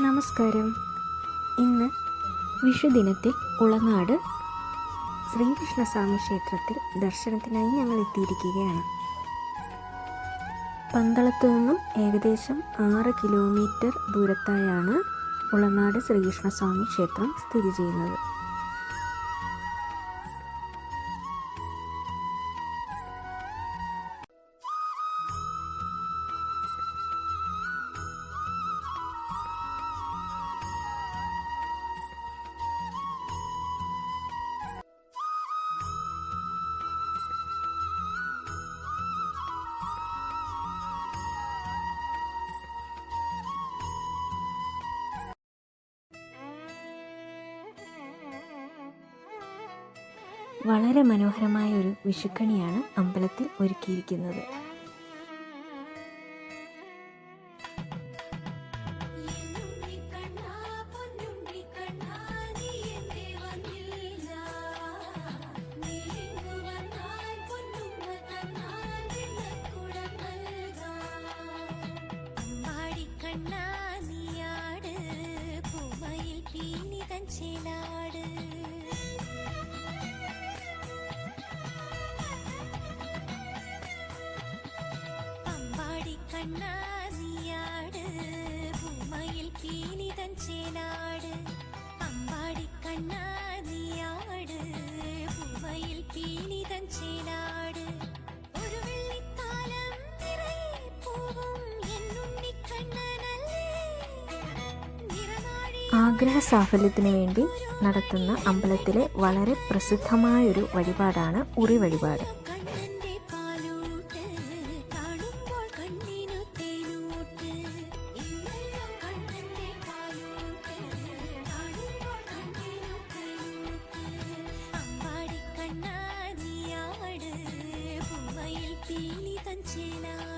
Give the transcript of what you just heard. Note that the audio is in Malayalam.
നമസ്കാരം. ഇന്ന് വിഷുദിനത്തിൽ ഉളനാട് ശ്രീകൃഷ്ണസ്വാമി ക്ഷേത്രത്തിൽ ദർശനത്തിനായി ഞങ്ങൾ എത്തിയിരിക്കുകയാണ്. പന്തളത്തു നിന്നും ഏകദേശം 6 കിലോമീറ്റർ ദൂരത്തായാണ് ഉളനാട് ശ്രീകൃഷ്ണസ്വാമി ക്ഷേത്രം സ്ഥിതി ചെയ്യുന്നത്. വളരെ മനോഹരമായ ഒരു വിഷുക്കണിയാണ് അമ്പലത്തിൽ ഒരുക്കിയിരിക്കുന്നത്. കണ്ണാനിയാട് ഭൂമയിൽ പീലിതൻ ചേലാട് അമ്പാടി കണ്ണാനിയാട് ഭൂമയിൽ പീലിതൻ ചേലാട് ഒരു വെള്ളിത്താലം നിറയെ പൂവും എന്നുണ്ണിക്കണ്ണനല്ലേ. ആഗ്രഹ സാഫല്യത്തിനു വേണ്ടി നടത്തുന്ന അമ്പലത്തിലെ വളരെ പ്രസിദ്ധമായൊരു വഴിപാടാണ് ഉറി വഴിപാട്. പീലിതൻ ചേലാട്